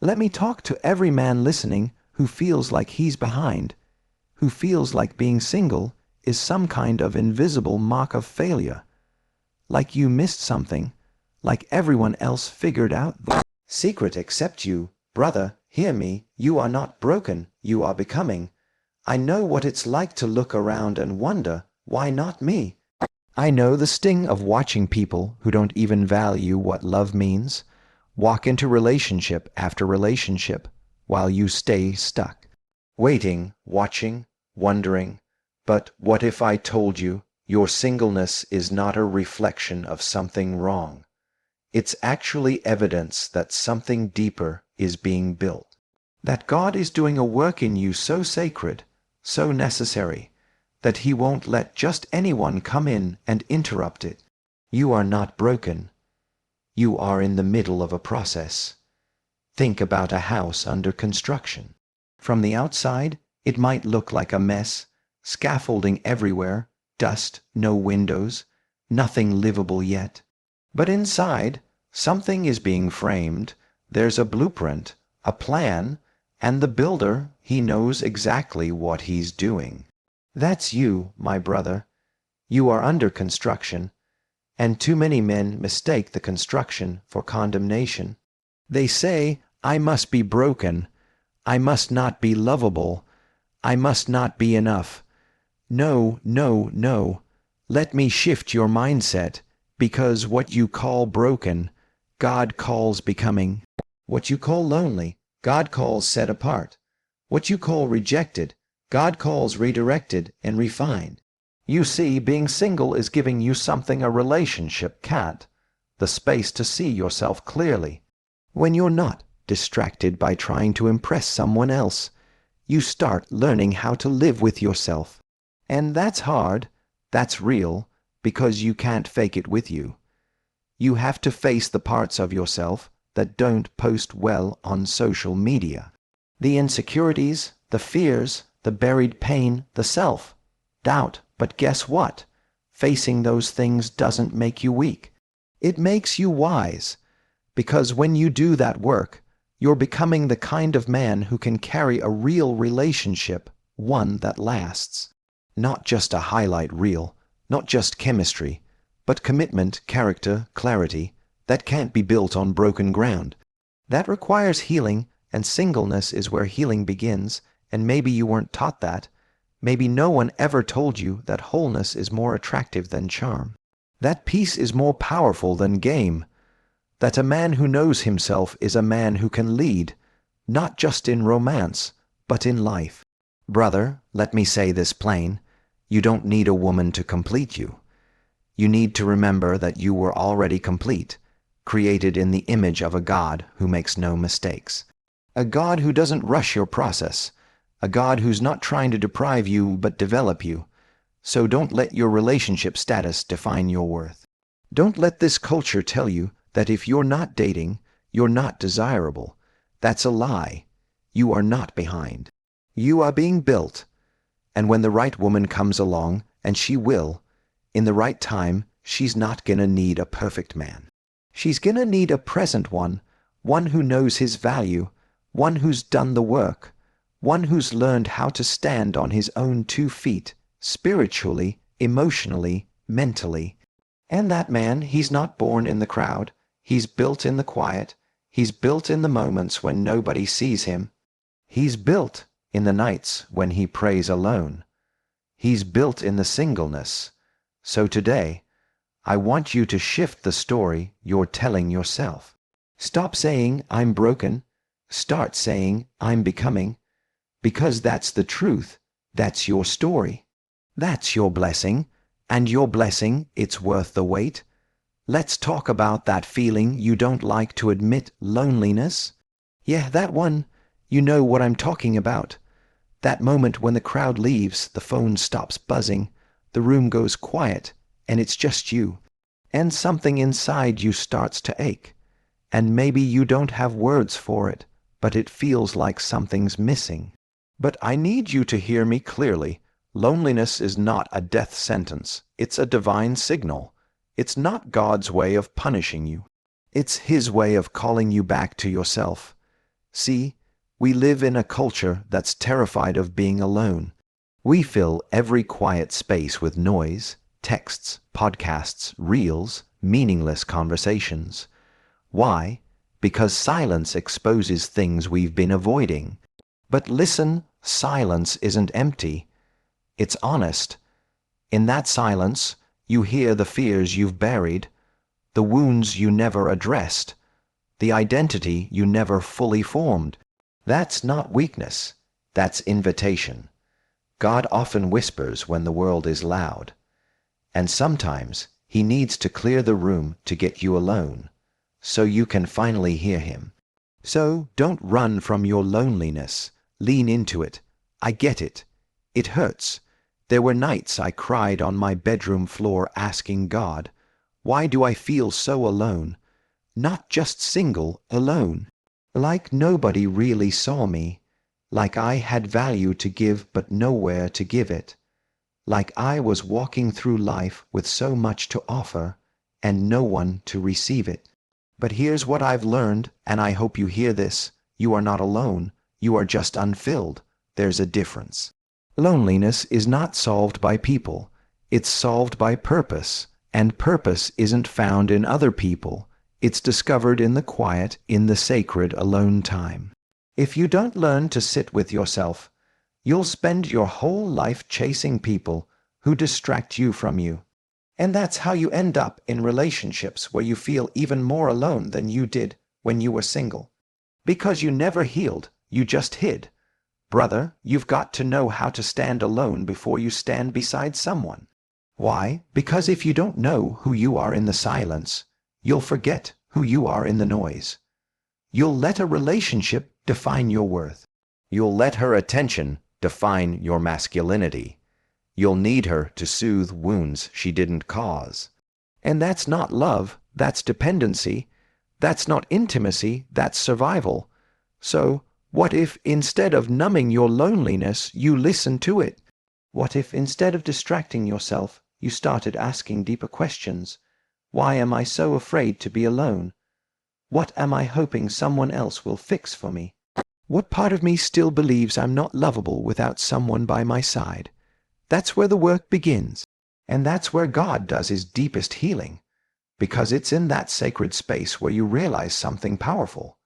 Let me talk to every man listening who feels like he's behind, who feels like being single is some kind of invisible mark of failure, like you missed something, like everyone else figured out the secret except you. Brother, hear me, you are not broken, you are becoming. I know what it's like to look around and wonder, why not me? I know the sting of watching people who don't even value what love means walk into relationship after relationship while you stay stuck, waiting, watching, wondering. But what if I told you your singleness is not a reflection of something wrong? It's actually evidence that something deeper is being built, that God is doing a work in you so sacred, so necessary, that He won't let just anyone come in and interrupt it. You are not broken. You are in the middle of a process. Think about a house under construction. From the outside, it might look like a mess, scaffolding everywhere, dust, no windows, nothing livable yet. But inside, something is being framed. There's a blueprint, a plan, and the builder, he knows exactly what he's doing. That's you, my brother. You are under construction, and too many men mistake the construction for condemnation. They say, I must be broken. I must not be lovable. I must not be enough. No, no, no. Let me shift your mindset, because what you call broken, God calls becoming. What you call lonely, God calls set apart. What you call rejected, God calls redirected and refined. You see, being single is giving you something a relationship can't, the space to see yourself clearly. When you're not distracted by trying to impress someone else, you start learning how to live with yourself. And that's hard, that's real, because you can't fake it with you. You have to face the parts of yourself that don't post well on social media. The insecurities, the fears, the buried pain, the self-doubt. But guess what? Facing those things doesn't make you weak. It makes you wise. Because when you do that work, you're becoming the kind of man who can carry a real relationship, one that lasts. Not just a highlight reel, not just chemistry, but commitment, character, clarity, that can't be built on broken ground. That requires healing, and singleness is where healing begins, and maybe you weren't taught that. Maybe no one ever told you that wholeness is more attractive than charm. That peace is more powerful than game. That a man who knows himself is a man who can lead, not just in romance, but in life. Brother, let me say this plain. You don't need a woman to complete you. You need to remember that you were already complete, created in the image of a God who makes no mistakes. A God who doesn't rush your process. A God who's not trying to deprive you but develop you. So don't let your relationship status define your worth. Don't let this culture tell you that if you're not dating, you're not desirable. That's a lie. You are not behind. You are being built. And when the right woman comes along, and she will, in the right time, she's not gonna need a perfect man. She's gonna need a present one who knows his value, one who's done the work, one who's learned how to stand on his own 2 feet, spiritually, emotionally, mentally. And that man, he's not born in the crowd. He's built in the quiet. He's built in the moments when nobody sees him. He's built in the nights when he prays alone. He's built in the singleness. So today, I want you to shift the story you're telling yourself. Stop saying, I'm broken. Start saying, I'm becoming. Because that's the truth. That's your story. That's your blessing. And your blessing, it's worth the wait. Let's talk about that feeling you don't like to admit, loneliness. Yeah, that one. You know what I'm talking about. That moment when the crowd leaves, the phone stops buzzing, the room goes quiet, and it's just you. And something inside you starts to ache. And maybe you don't have words for it, but it feels like something's missing. But I need you to hear me clearly. Loneliness is not a death sentence. It's a divine signal. It's not God's way of punishing you. It's His way of calling you back to yourself. See, we live in a culture that's terrified of being alone. We fill every quiet space with noise, texts, podcasts, reels, meaningless conversations. Why? Because silence exposes things we've been avoiding. But listen, silence isn't empty. It's honest. In that silence, you hear the fears you've buried, the wounds you never addressed, the identity you never fully formed. That's not weakness. That's invitation. God often whispers when the world is loud. And sometimes He needs to clear the room to get you alone, so you can finally hear Him. So don't run from your loneliness. Lean into it. I get it. It hurts. There were nights I cried on my bedroom floor asking God, why do I feel so alone? Not just single, alone. Like nobody really saw me. Like I had value to give but nowhere to give it. Like I was walking through life with so much to offer and no one to receive it. But here's what I've learned, and I hope you hear this. You are not alone. You are just unfilled. There's a difference. Loneliness is not solved by people. It's solved by purpose. And purpose isn't found in other people. It's discovered in the quiet, in the sacred alone time. If you don't learn to sit with yourself, you'll spend your whole life chasing people who distract you from you. And that's how you end up in relationships where you feel even more alone than you did when you were single. Because you never healed, you just hid. Brother, you've got to know how to stand alone before you stand beside someone. Why? Because if you don't know who you are in the silence, you'll forget who you are in the noise. You'll let a relationship define your worth. You'll let her attention define your masculinity. You'll need her to soothe wounds she didn't cause. And that's not love, that's dependency. That's not intimacy, that's survival. So, what if instead of numbing your loneliness, you listen to it? What if instead of distracting yourself, you started asking deeper questions? Why am I so afraid to be alone? What am I hoping someone else will fix for me? What part of me still believes I'm not lovable without someone by my side? That's where the work begins. And that's where God does His deepest healing. Because it's in that sacred space where you realize something powerful.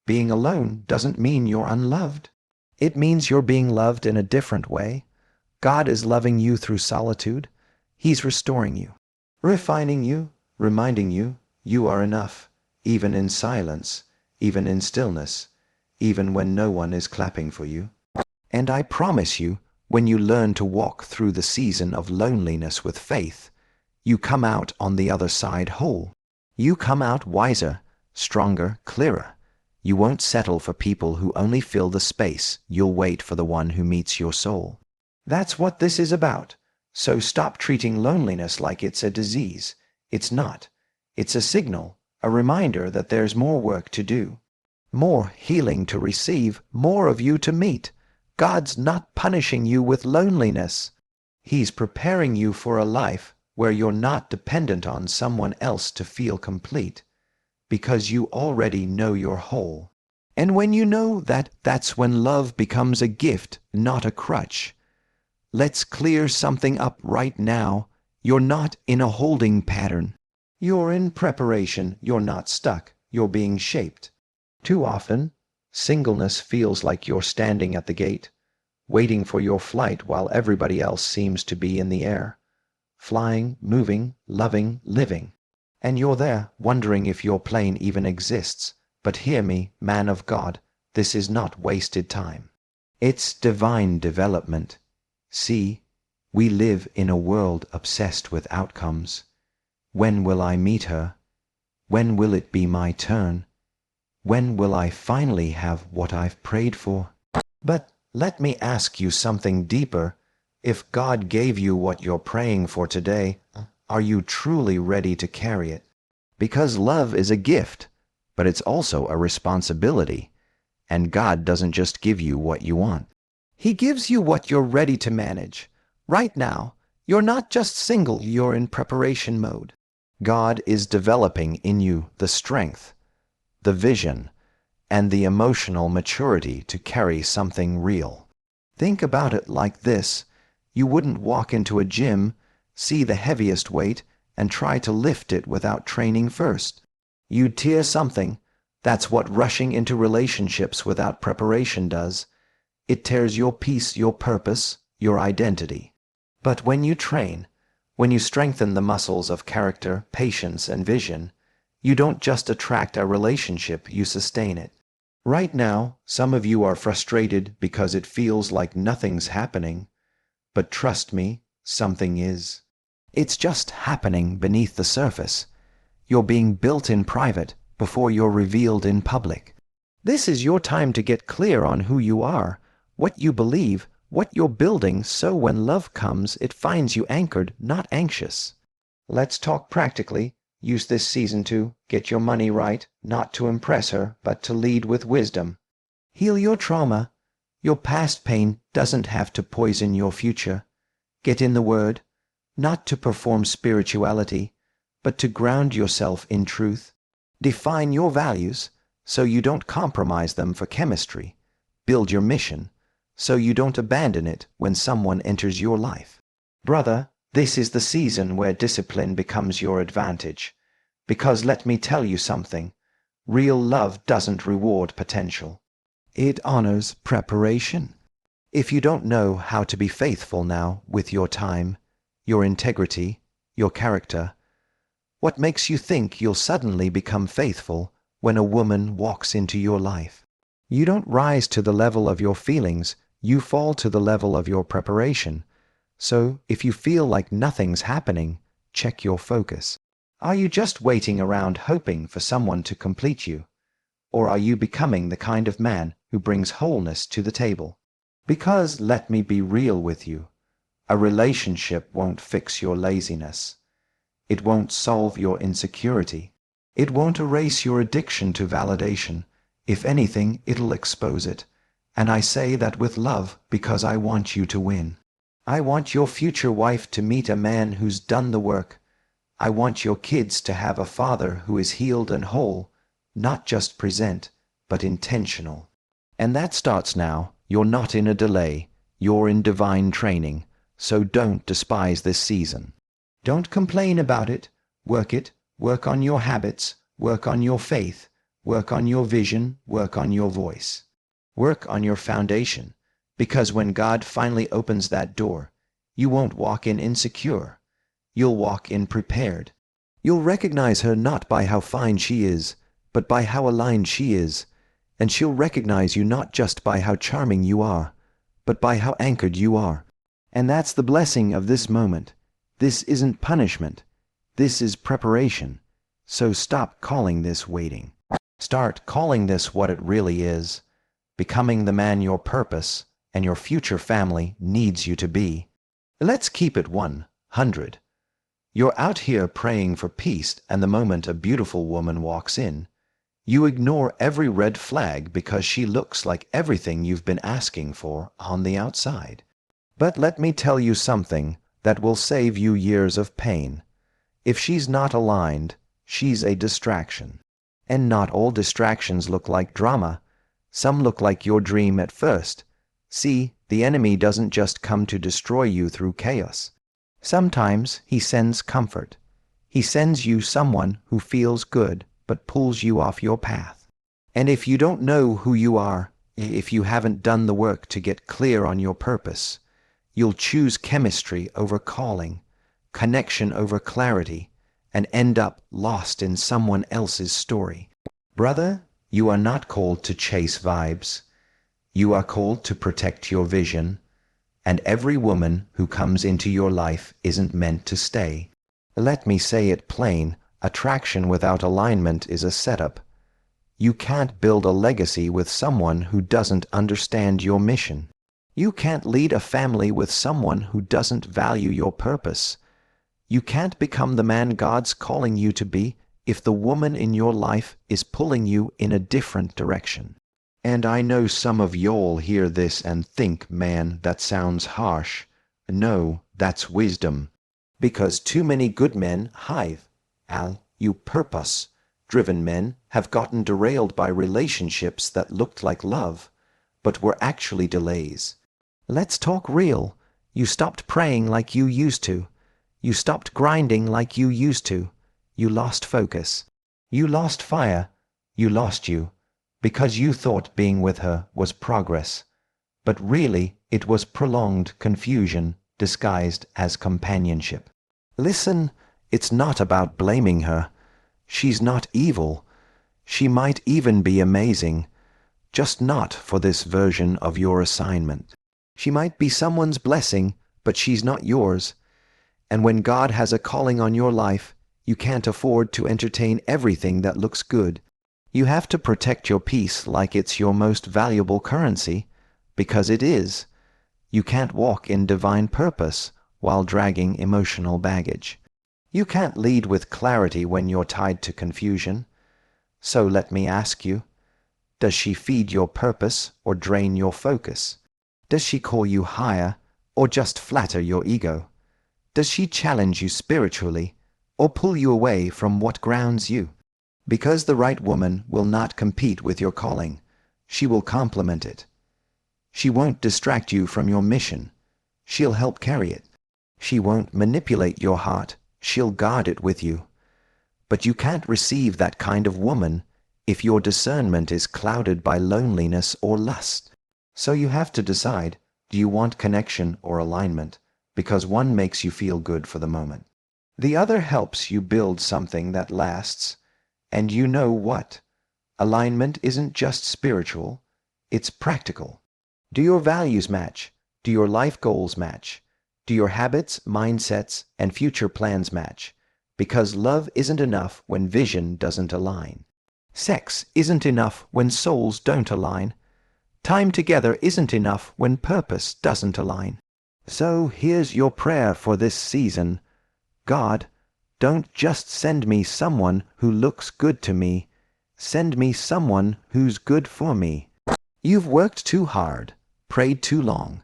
Being alone doesn't mean you're unloved. It means you're being loved in a different way. God is loving you through solitude. He's restoring you, refining you, reminding you you are enough, even in silence, even in stillness, even when no one is clapping for you. And I promise you, when you learn to walk through the season of loneliness with faith, you come out on the other side whole. You come out wiser, stronger, clearer. You won't settle for people who only fill the space. You'll wait for the one who meets your soul. That's what this is about. So stop treating loneliness like it's a disease. It's not. It's a signal, a reminder that there's more work to do, more healing to receive, more of you to meet. God's not punishing you with loneliness. He's preparing you for a life where you're not dependent on someone else to feel complete, because you already know you're whole. And when you know that, that's when love becomes a gift, not a crutch. Let's clear something up right now. You're not in a holding pattern. You're in preparation. You're not stuck. You're being shaped. Too often, singleness feels like you're standing at the gate, waiting for your flight while everybody else seems to be in the air, flying, moving, loving, living. And you're there, wondering if your plane even exists. But hear me, man of God, this is not wasted time. It's divine development. See, we live in a world obsessed with outcomes. When will I meet her? When will it be my turn? When will I finally have what I've prayed for? But let me ask you something deeper. If God gave you what you're praying for today, are you truly ready to carry it? Because love is a gift, but it's also a responsibility. And God doesn't just give you what you want. He gives you what you're ready to manage. Right now, you're not just single, you're in preparation mode. God is developing in you the strength, the vision, and the emotional maturity to carry something real. Think about it like this. You wouldn't walk into a gym, see the heaviest weight, and try to lift it without training first. You'd tear something. That's what rushing into relationships without preparation does. It tears your peace, your purpose, your identity. But when you train, when you strengthen the muscles of character, patience, and vision, you don't just attract a relationship, you sustain it. Right now, some of you are frustrated because it feels like nothing's happening. But trust me, something is. It's just happening beneath the surface. You're being built in private before you're revealed in public. This is your time to get clear on who you are, what you believe, what you're building, so when love comes, it finds you anchored, not anxious. Let's talk practically. Use this season to get your money right, not to impress her, but to lead with wisdom. Heal your trauma. Your past pain doesn't have to poison your future. Get in the Word, not to perform spirituality, but to ground yourself in truth. Define your values so you don't compromise them for chemistry. Build your mission so you don't abandon it when someone enters your life. Brother, this is the season where discipline becomes your advantage. Because let me tell you something, real love doesn't reward potential. It honors preparation. If you don't know how to be faithful now with your time, your integrity, your character, what makes you think you'll suddenly become faithful when a woman walks into your life? You don't rise to the level of your feelings, you fall to the level of your preparation. So, if you feel like nothing's happening, check your focus. Are you just waiting around hoping for someone to complete you? Or are you becoming the kind of man who brings wholeness to the table? Because, let me be real with you, a relationship won't fix your laziness. It won't solve your insecurity. It won't erase your addiction to validation. If anything, it'll expose it. And I say that with love because I want you to win. I want your future wife to meet a man who's done the work. I want your kids to have a father who is healed and whole, not just present, but intentional. And that starts now. You're not in a delay. You're in divine training. So don't despise this season. Don't complain about it. Work on your habits, work on your faith, work on your vision, work on your voice. Work on your foundation, because when God finally opens that door, you won't walk in insecure. You'll walk in prepared. You'll recognize her not by how fine she is, but by how aligned she is, and she'll recognize you not just by how charming you are, but by how anchored you are. And that's the blessing of this moment. This isn't punishment. This is preparation. So stop calling this waiting. Start calling this what it really is. Becoming the man your purpose and your future family needs you to be. Let's keep it 100. You're out here praying for peace, and the moment a beautiful woman walks in, you ignore every red flag because she looks like everything you've been asking for on the outside. But let me tell you something that will save you years of pain. If she's not aligned, she's a distraction. And not all distractions look like drama. Some look like your dream at first. See, the enemy doesn't just come to destroy you through chaos. Sometimes he sends comfort. He sends you someone who feels good but pulls you off your path. And if you don't know who you are, if you haven't done the work to get clear on your purpose, you'll choose chemistry over calling, connection over clarity, and end up lost in someone else's story. Brother, you are not called to chase vibes. You are called to protect your vision, and every woman who comes into your life isn't meant to stay. Let me say it plain, attraction without alignment is a setup. You can't build a legacy with someone who doesn't understand your mission. You can't lead a family with someone who doesn't value your purpose. You can't become the man God's calling you to be if the woman in your life is pulling you in a different direction. And I know some of y'all hear this and think, man, that sounds harsh. No, that's wisdom. Because too many good men have, you purpose, driven men have gotten derailed by relationships that looked like love, but were actually delays. Let's talk real. You stopped praying like you used to. You stopped grinding like you used to. You lost focus. You lost fire. You lost you, because you thought being with her was progress. But really, it was prolonged confusion disguised as companionship. Listen, it's not about blaming her. She's not evil. She might even be amazing, just not for this version of your assignment. She might be someone's blessing, but she's not yours. And when God has a calling on your life, you can't afford to entertain everything that looks good. You have to protect your peace like it's your most valuable currency, because it is. You can't walk in divine purpose while dragging emotional baggage. You can't lead with clarity when you're tied to confusion. So let me ask you, does she feed your purpose or drain your focus? Does she call you higher or just flatter your ego? Does she challenge you spiritually or pull you away from what grounds you? Because the right woman will not compete with your calling. She will complement it. She won't distract you from your mission. She'll help carry it. She won't manipulate your heart. She'll guard it with you. But you can't receive that kind of woman if your discernment is clouded by loneliness or lust. So you have to decide, do you want connection or alignment? Because one makes you feel good for the moment. The other helps you build something that lasts. And you know what? Alignment isn't just spiritual, it's practical. Do your values match? Do your life goals match? Do your habits, mindsets, and future plans match? Because love isn't enough when vision doesn't align. Sex isn't enough when souls don't align. Time together isn't enough when purpose doesn't align. So here's your prayer for this season. God, don't just send me someone who looks good to me. Send me someone who's good for me. You've worked too hard, prayed too long,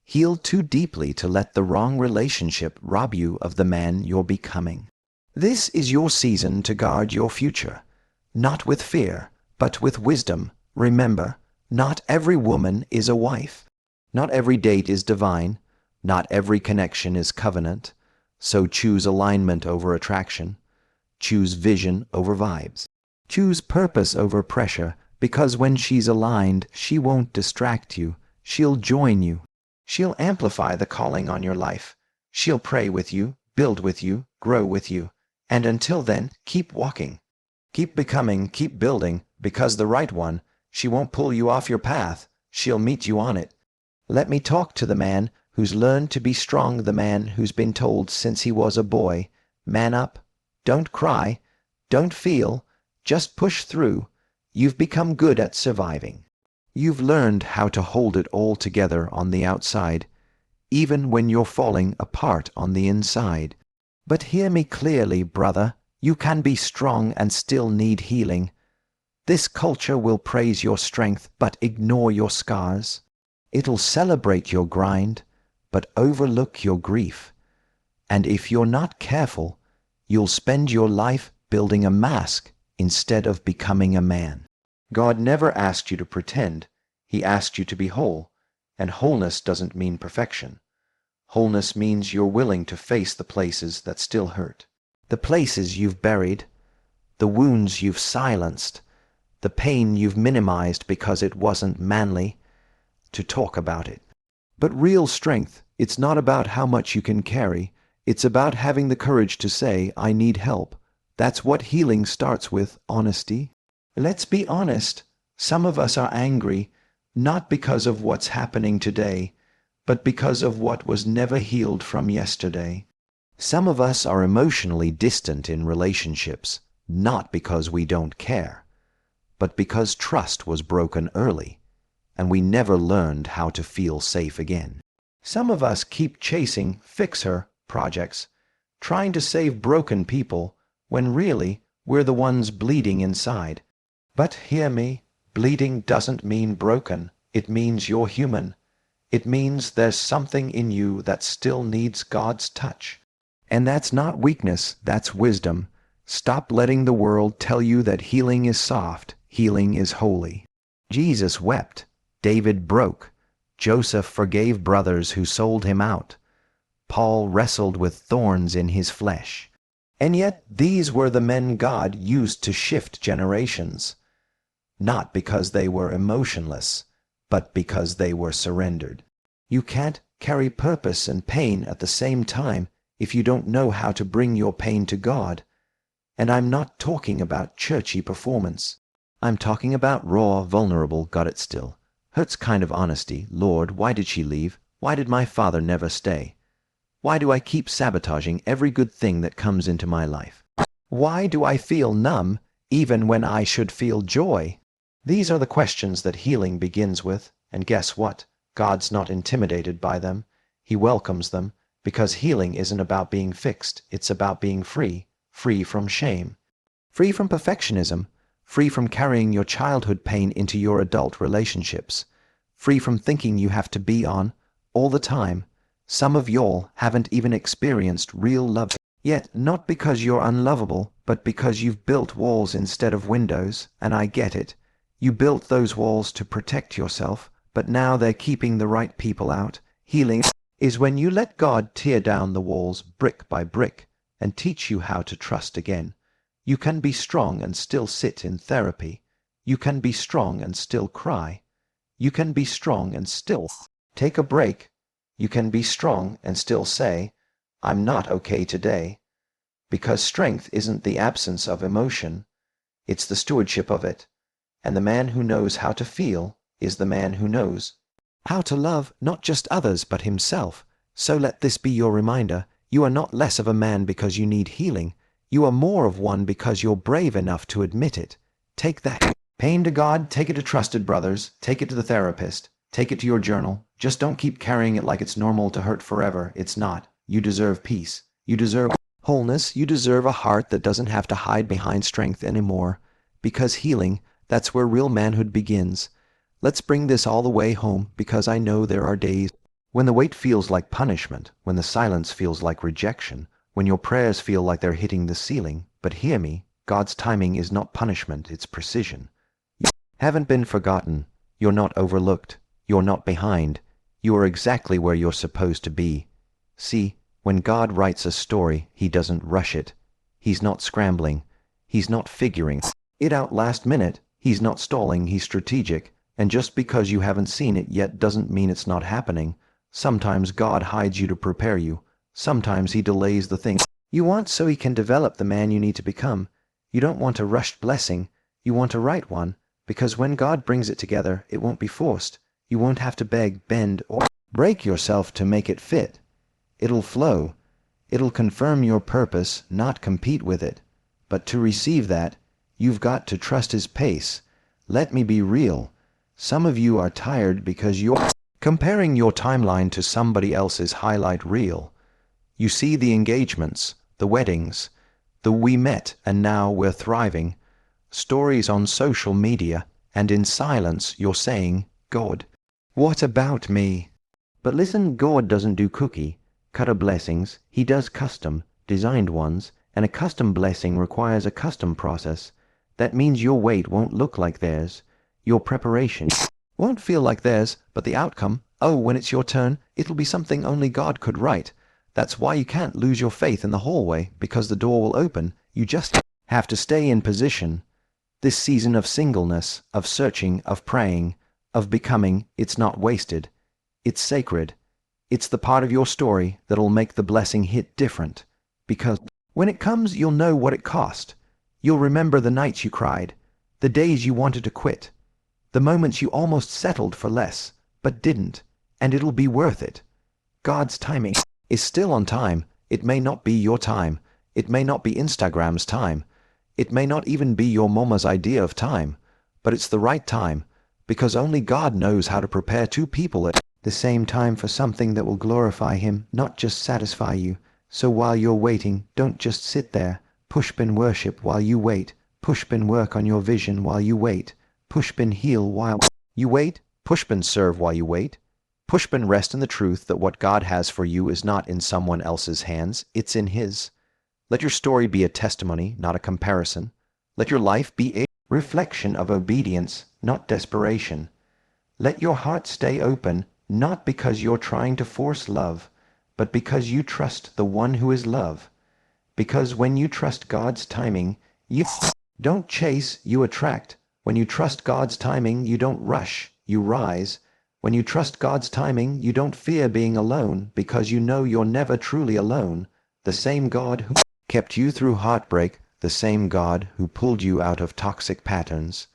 healed too deeply to let the wrong relationship rob you of the man you're becoming. This is your season to guard your future, not with fear, but with wisdom. Remember, not every woman is a wife. Not every date is divine. Not every connection is covenant. So choose alignment over attraction. Choose vision over vibes. Choose purpose over pressure, because when she's aligned, she won't distract you. She'll join you. She'll amplify the calling on your life. She'll pray with you, build with you, grow with you. And until then, keep walking. Keep becoming, keep building, because the right one, she won't pull you off your path. She'll meet you on it. Let me talk to the man who's learned to be strong, the man who's been told since he was a boy, man up, don't cry, don't feel, just push through. You've become good at surviving. You've learned how to hold it all together on the outside, even when you're falling apart on the inside. But hear me clearly, brother, you can be strong and still need healing. This culture will praise your strength but ignore your scars. It'll celebrate your grind, but overlook your grief. And if you're not careful, you'll spend your life building a mask instead of becoming a man. God never asked you to pretend. He asked you to be whole. And wholeness doesn't mean perfection. Wholeness means you're willing to face the places that still hurt. The places you've buried, the wounds you've silenced, the pain you've minimized because it wasn't manly to talk about it. But real strength, it's not about how much you can carry. It's about having the courage to say, I need help. That's what healing starts with, honesty. Let's be honest. Some of us are angry, not because of what's happening today, but because of what was never healed from yesterday. Some of us are emotionally distant in relationships, not because we don't care, but because trust was broken early, and we never learned how to feel safe again. Some of us keep chasing fix-her projects, trying to save broken people, when really we're the ones bleeding inside. But hear me, bleeding doesn't mean broken. It means you're human. It means there's something in you that still needs God's touch. And that's not weakness, that's wisdom. Stop letting the world tell you that healing is soft, healing is holy. Jesus wept. David broke. Joseph forgave brothers who sold him out. Paul wrestled with thorns in his flesh. And yet these were the men God used to shift generations. Not because they were emotionless, but because they were surrendered. You can't carry purpose and pain at the same time if you don't know how to bring your pain to God. And I'm not talking about churchy performance. I'm talking about raw, vulnerable, got it still. Hurts kind of honesty. Lord, why did she leave? Why did my father never stay? Why do I keep sabotaging every good thing that comes into my life? Why do I feel numb even when I should feel joy? These are the questions that healing begins with, and guess what? God's not intimidated by them. He welcomes them, because healing isn't about being fixed, it's about being free, free from shame, free from perfectionism, free from carrying your childhood pain into your adult relationships, free from thinking you have to be on all the time. Some of y'all haven't even experienced real love yet, not because you're unlovable, but because you've built walls instead of windows, and I get it. You built those walls to protect yourself, but now they're keeping the right people out. Healing is when you let God tear down the walls brick by brick and teach you how to trust again. You can be strong and still sit in therapy. You can be strong and still cry. You can be strong and still take a break. You can be strong and still say, I'm not okay today. Because strength isn't the absence of emotion, it's the stewardship of it. And the man who knows how to feel is the man who knows how to love not just others but himself. So let this be your reminder. You are not less of a man because you need healing. You are more of one because you're brave enough to admit it. Take that pain to God, take it to trusted brothers, take it to the therapist, take it to your journal. Just don't keep carrying it like it's normal to hurt forever. It's not. You deserve peace. You deserve wholeness. You deserve a heart that doesn't have to hide behind strength anymore. Because healing, that's where real manhood begins. Let's bring this all the way home, because I know there are days when the weight feels like punishment, when the silence feels like rejection, when your prayers feel like they're hitting the ceiling. But hear me, God's timing is not punishment, it's precision. You haven't been forgotten. You're not overlooked. You're not behind. You are exactly where you're supposed to be. See, when God writes a story, he doesn't rush it. He's not scrambling. He's not figuring it out last minute. He's not stalling, he's strategic. And just because you haven't seen it yet doesn't mean it's not happening. Sometimes God hides you to prepare you. Sometimes he delays the thing you want so he can develop the man you need to become. You don't want a rushed blessing. You want a right one, because when God brings it together, it won't be forced. You won't have to beg, bend, or break yourself to make it fit. It'll flow. It'll confirm your purpose, not compete with it. But to receive that, you've got to trust his pace. Let me be real. Some of you are tired because you're comparing your timeline to somebody else's highlight reel. You see the engagements, the weddings, the we met and now we're thriving, stories on social media, and in silence you're saying, God, what about me? But listen, God doesn't do cookie cutter blessings. He does custom, designed ones, and a custom blessing requires a custom process. That means your wait won't look like theirs. Your preparation won't feel like theirs, but the outcome, oh, when it's your turn, it'll be something only God could write. That's why you can't lose your faith in the hallway, because the door will open. You just have to stay in position. This season of singleness, of searching, of praying, of becoming, it's not wasted. It's sacred. It's the part of your story that'll make the blessing hit different. Because when it comes, you'll know what it cost. You'll remember the nights you cried, the days you wanted to quit, the moments you almost settled for less, but didn't, and it'll be worth it. God's timing is still on time. It may not be your time. It may not be Instagram's time. It may not even be your mama's idea of time, but it's the right time, because only God knows how to prepare two people at the same time for something that will glorify him, not just satisfy you. So while you're waiting, don't just sit there. Pushpin worship while you wait. Pushpin work on your vision while you wait. Pushpin heal while you wait. Pushpin serve while you wait. Pushpin rest in the truth that what God has for you is not in someone else's hands, it's in his. Let your story be a testimony, not a comparison. Let your life be a reflection of obedience, not desperation. Let your heart stay open, not because you're trying to force love, but because you trust the one who is love. Because when you trust God's timing, you don't chase, you attract. When you trust God's timing, you don't rush, you rise. When you trust God's timing, you don't fear being alone because you know you're never truly alone. The same God who kept you through heartbreak, the same God who pulled you out of toxic patterns,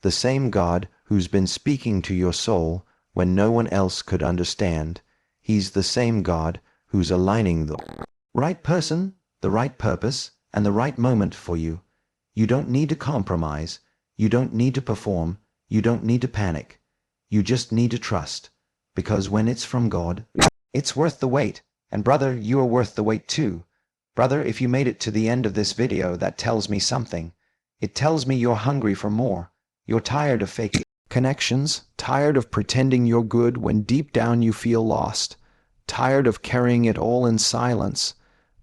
the same God who's been speaking to your soul when no one else could understand. He's the same God who's aligning the right person, the right purpose, and the right moment for you. You don't need to compromise. You don't need to perform. You don't need to panic. You just need to trust. Because when it's from God, it's worth the wait. And brother, you are worth the wait too. Brother, if you made it to the end of this video, that tells me something. It tells me you're hungry for more. You're tired of fake connections, tired of pretending you're good when deep down you feel lost, tired of carrying it all in silence.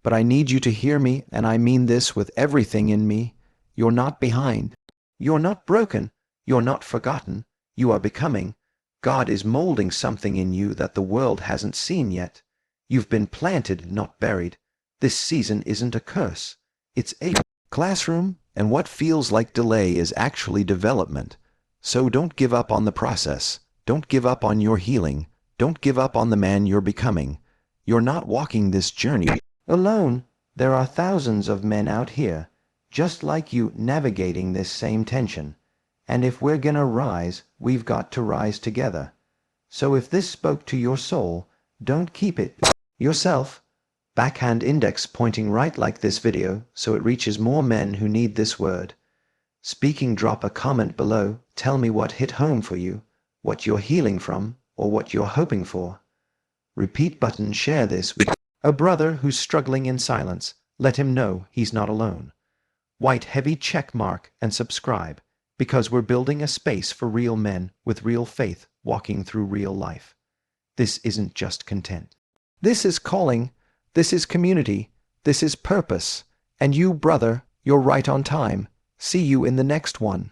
But I need you to hear me, and I mean this with everything in me. You're not behind. You're not broken. You're not forgotten. You are becoming. God is molding something in you that the world hasn't seen yet. You've been planted, not buried. This season isn't a curse. It's a classroom, and what feels like delay is actually development. So don't give up on the process. Don't give up on your healing. Don't give up on the man you're becoming. You're not walking this journey alone. There are thousands of men out here, just like you, navigating this same tension. And if we're gonna rise, we've got to rise together. So if this spoke to your soul, don't keep it yourself. Backhand index pointing right like this video so it reaches more men who need this word. Speaking, drop a comment below. Tell me what hit home for you, what you're healing from, or what you're hoping for. Repeat button, share this with a brother who's struggling in silence. Let him know he's not alone. White heavy check mark and subscribe, because we're building a space for real men with real faith walking through real life. This isn't just content. This is calling. This is community. This is purpose. And you, brother, you're right on time. See you in the next one.